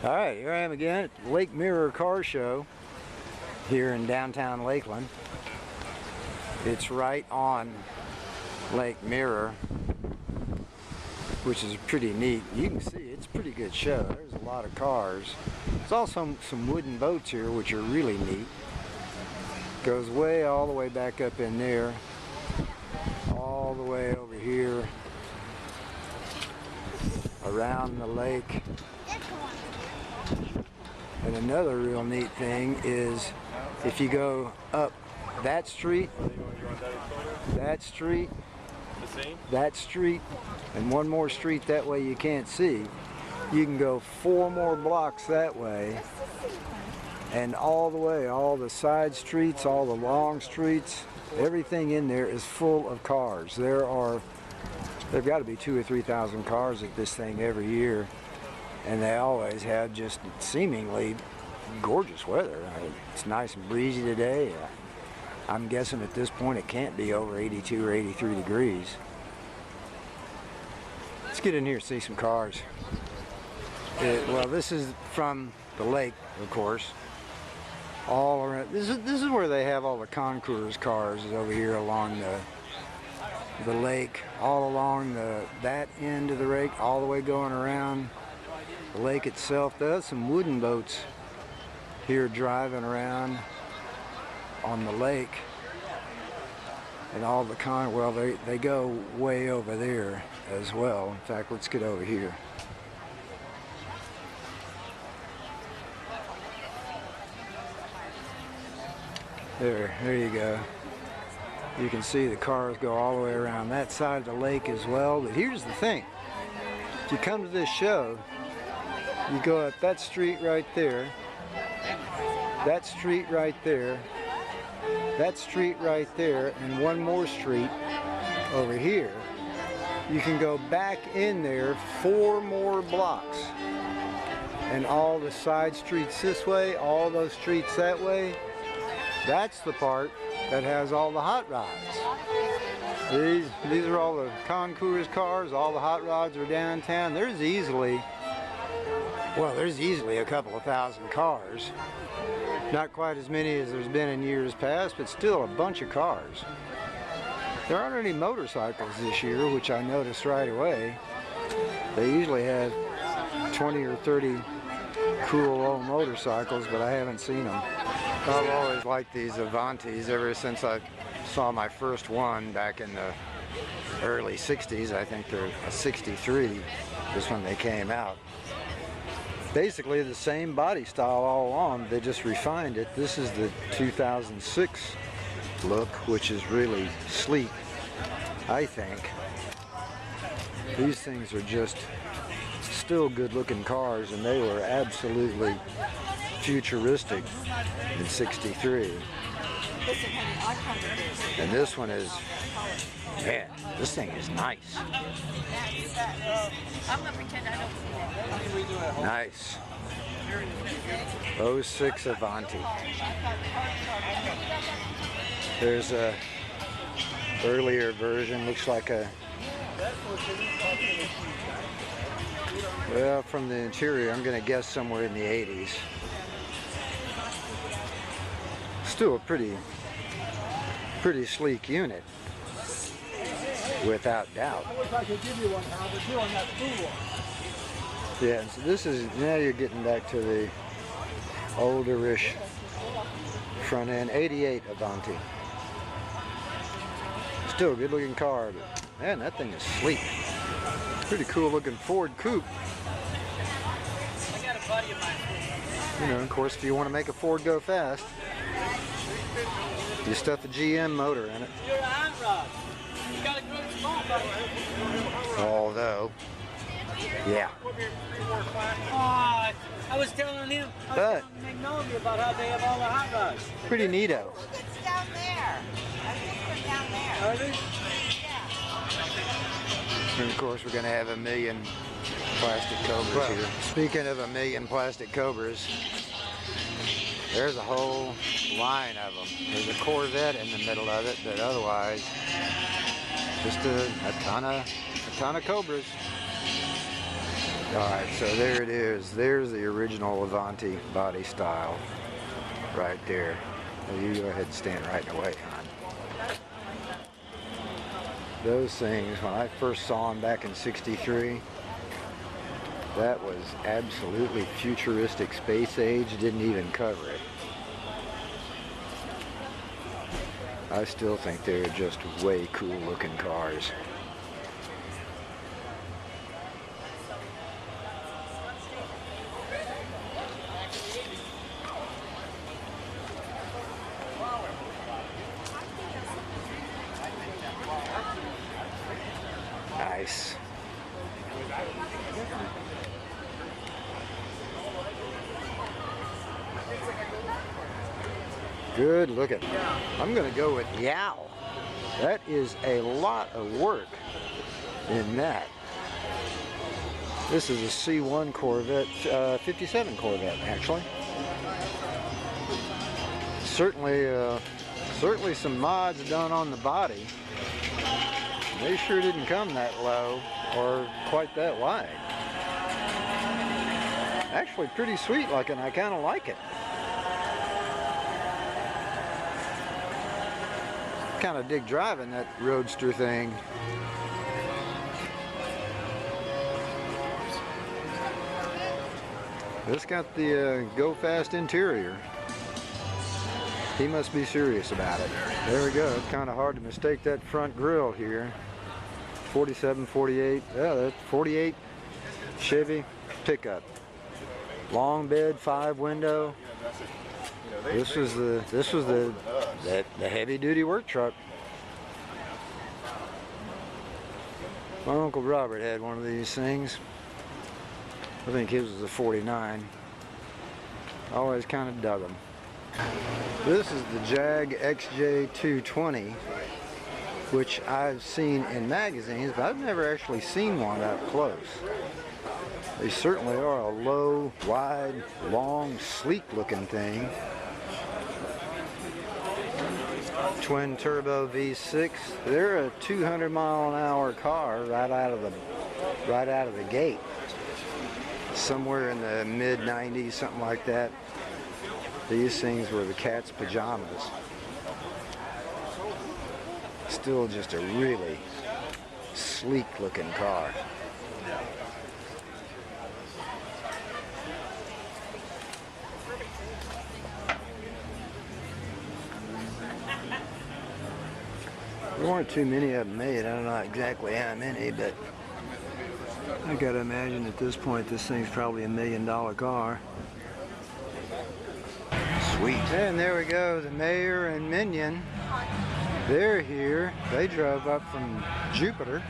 Alright, here I am again at the Lake Mirror Car Show here in downtown Lakeland. It's right on Lake Mirror, which is pretty neat. You can see it's a pretty good show. There's a lot of cars. There's also some wooden boats here, which are really neat. Goes way all the way back up in there, all the way over here, around the lake. And another real neat thing is if you go up that street, that street, and one more street that way you can't see, you can go 4 more blocks that way, and all the way, all the side streets, all the long streets, everything in there is full of cars. There've got to be 2,000 or 3,000 cars at this thing every year. And they always have just seemingly gorgeous weather. It's nice and breezy today. I'm guessing at this point it can't be over 82 or 83 degrees. Let's get in here and see some cars. Well, this is from the lake, of course. All around. This is where they have all the Concours cars, is over here along the lake, all along that end of the lake, all the way going around the lake itself. There's some wooden boats here driving around on the lake, and all the well, they go way over there as well. In fact, let's get over here. There you go. You can see the cars go all the way around that side of the lake as well. But here's the thing: if you come to this show, you go up that street right there, that street right there, that street right there, and one more street over here. You can go back in there 4 more blocks, and all the side streets this way, all those streets that way, that's the part that has all the hot rods. These are all the Concours cars. All the hot rods are downtown. There's easily a couple of thousand cars. Not quite as many as there's been in years past, but still a bunch of cars. There aren't any motorcycles this year, which I noticed right away. They usually have 20 or 30 cool old motorcycles, but I haven't seen them. I've always liked these Avantis ever since I saw my first one back in the early 60s. I think they're a 63 just when they came out. Basically the same body style all along, they just refined it. This is the 2006 look, which is really sleek, I think. These things are just still good looking cars, and they were absolutely futuristic in 63. And this one is, man, this thing is nice. I'm gonna pretend I don't see that. Nice. 06 Avanti. There's a earlier version, looks like a, well, from the interior, I'm gonna guess somewhere in the 80s. Still a pretty sleek unit, without doubt. I wish I could give you one, Hal, but you're on that blue one. Yeah, so this is, now you're getting back to the older-ish front end. 88 Avanti. Still a good looking car, but man, that thing is sleek. Pretty cool looking Ford coupe. I got a buddy of mine. You know, of course, if you want to make a Ford go fast, you stuff a GM motor in it. You're a hot rod. You gotta grow small, buddy. Although, yeah. I was telling him, telling Magnolia about how they have all the hot rods. Pretty neato. It's down there. I think we're down there. Are they? Yeah. And of course, we're going to have a million plastic Cobras here. Speaking of a million plastic Cobras, there's a whole line of them. There's a Corvette in the middle of it, but otherwise, just a ton of Cobras. Alright, so there it is. There's the original Avanti body style right there. Well, you go ahead and stand right in the way, hon. Those things, when I first saw them back in '63, that was absolutely futuristic. Space age didn't even cover it. I still think they're just way cool looking cars. Nice. Good looking. I'm going to go with Yow. That is a lot of work in that. This is a C1 Corvette, 57 Corvette actually. Certainly some mods done on the body. They sure didn't come that low or quite that wide. Actually pretty sweet looking. I kind of like it. Kind of dig driving that roadster thing. This got the go fast interior. He must be serious about it. There we go. It's kind of hard to mistake that front grille here. 47, 48. Yeah, that's 48 Chevy pickup. Long bed, 5 window. This was the heavy duty work truck. My Uncle Robert had one of these things. I think his was a 49. Always kind of dug them. This is the Jag XJ220, which I've seen in magazines, but I've never actually seen one up close. They certainly are a low, wide, long, sleek looking thing. Twin turbo V6. They're a 200-mile-an-hour car right out of the gate. Somewhere in the mid-90s, something like that. These things were the cat's pajamas. Still just a really sleek looking car. There weren't too many of them made. I don't know exactly how many, but I gotta imagine at this point this thing's probably $1 million car. Sweet. And there we go, the mayor and minion. They're here. They drove up from Jupiter.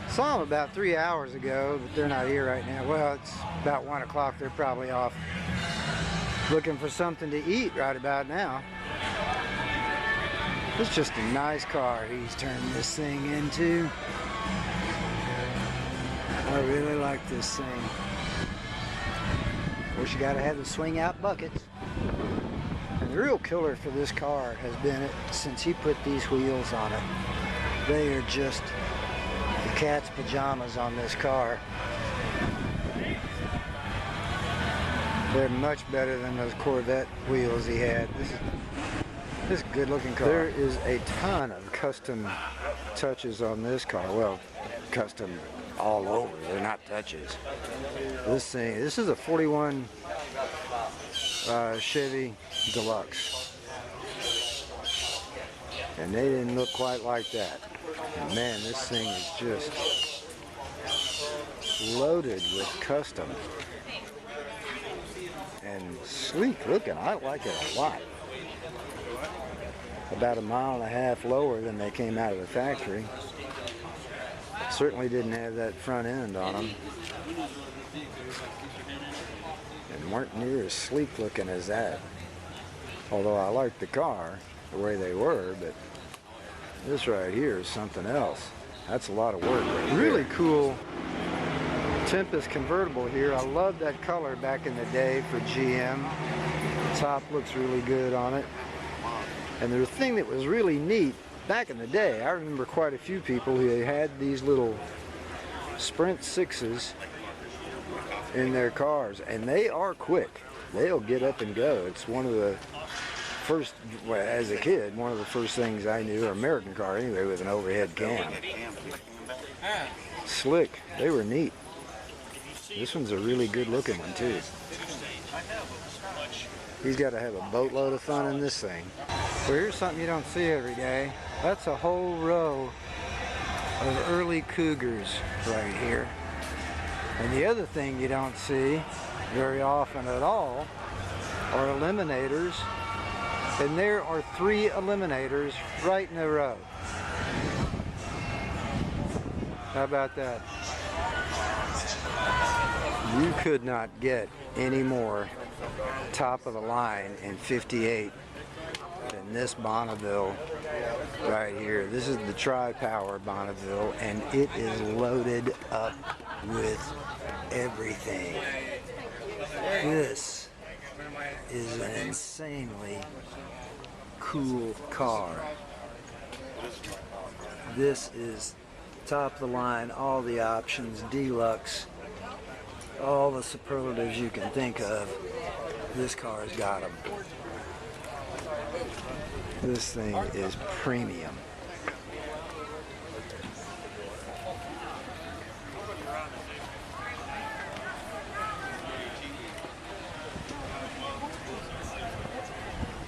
Saw them about 3 hours ago, but they're not here right now. Well, it's about 1 o'clock. They're probably off looking for something to eat right about now. It's just a nice car he's turned this thing into. I really like this thing. Of course, you gotta have the swing out buckets. And the real killer for this car has been since he put these wheels on it. They are just the cat's pajamas on this car. They're much better than those Corvette wheels he had. This is a good looking car. There is a ton of custom touches on this car. Well, custom all over. They're not touches. This is a 41 Chevy Deluxe. And they didn't look quite like that. And man, this thing is just loaded with custom. And sleek looking. I like it a lot. About 1.5 miles lower than they came out of the factory. Certainly didn't have that front end on them. And weren't near as sleek looking as that. Although I liked the car the way they were, but this right here is something else. That's a lot of work right there. Really cool Tempest convertible here. I loved that color back in the day for GM. The top looks really good on it. And the thing that was really neat back in the day, I remember quite a few people who had these little Sprint 6s in their cars, and they are quick. They'll get up and go. It's one of the first, well, as a kid, one of the first things I knew, or American car anyway, with an overhead cam. Slick. They were neat. This one's a really good looking one too. He's got to have a boatload of fun in this thing. Well, here's something you don't see every day. That's a whole row of early Cougars right here. And the other thing you don't see very often at all are eliminators. And there are 3 eliminators right in a row. How about that? You could not get any more top of the line in 58 than this Bonneville right here. This is the Tri-Power Bonneville, and it is loaded up with everything. This is an insanely cool car. This is top of the line, all the options, deluxe, all the superlatives you can think of. This car's got them. This thing is premium.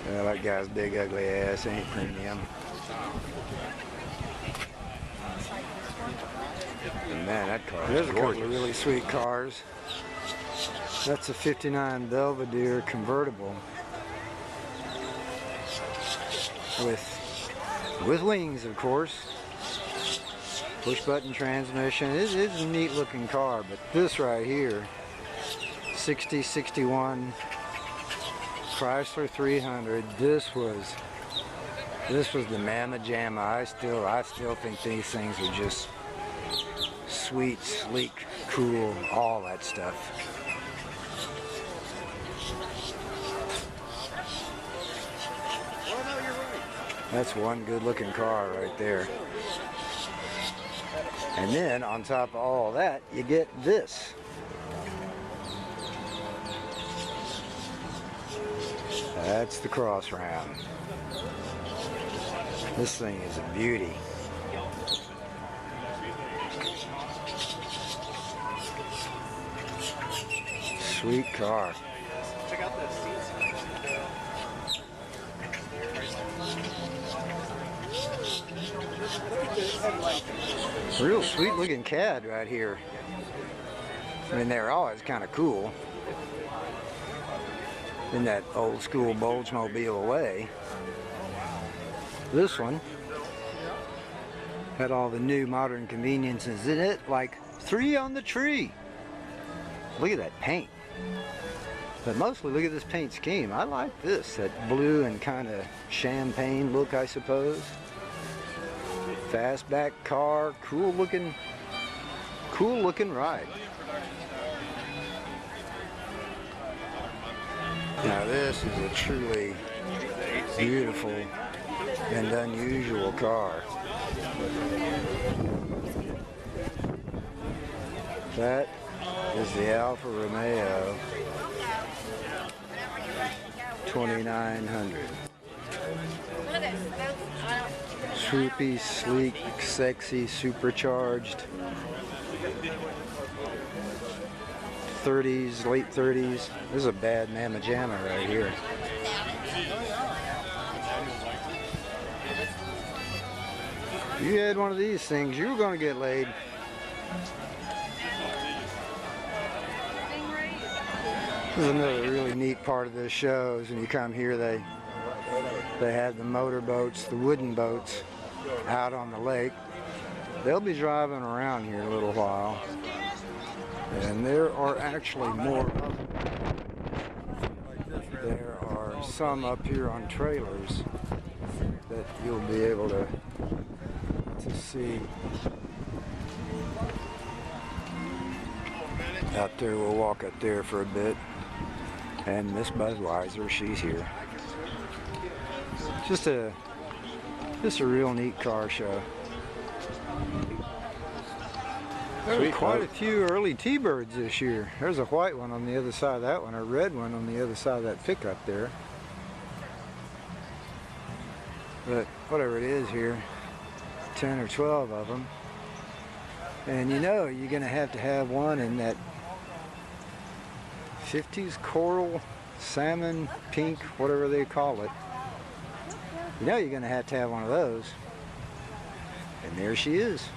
Well, that guy's big ugly ass ain't premium. And man, that car is gorgeous. There's a couple of really sweet cars. That's a 59 Belvedere convertible with wings, of course. Push button transmission. It is a neat looking car, but this right here, 61 Chrysler 300. This was the mamma jamma. I still think these things are just sweet, sleek, cool, all that stuff. That's one good looking car right there. And then on top of all that, you get this. That's the Cross Ram. This thing is a beauty. Sweet car. Check out the seats. Real sweet looking CAD right here. I mean, they're always kind of cool in that old school Oldsmobile way. This one had all the new modern conveniences in it, like 3 on the tree. Look at that paint. But mostly look at this paint scheme. I like this, that blue and kind of champagne look, I suppose. Fastback car, cool looking ride. Now this is a truly beautiful and unusual car. That is the Alfa Romeo 2900. Swoopy, sleek, sexy, supercharged. 30s, late 30s. This is a bad mamma jamma right here. If you had one of these things, you were going to get laid. This is another really neat part of this show is when you come here, they have the motorboats, the wooden boats out on the lake. They'll be driving around here in a little while. And there are actually more of them. There are some up here on trailers that you'll be able to see. Out there, we'll walk up there for a bit. And Miss Budweiser, she's here. Just a real neat car show. There's quite a few early T-birds this year. There's a white one on the other side of that one, a red one on the other side of that pickup there. But whatever it is here, 10 or 12 of them. And you know you're going to have one in that 50s coral, salmon, pink, whatever they call it. You know you're going to have one of those. And there she is.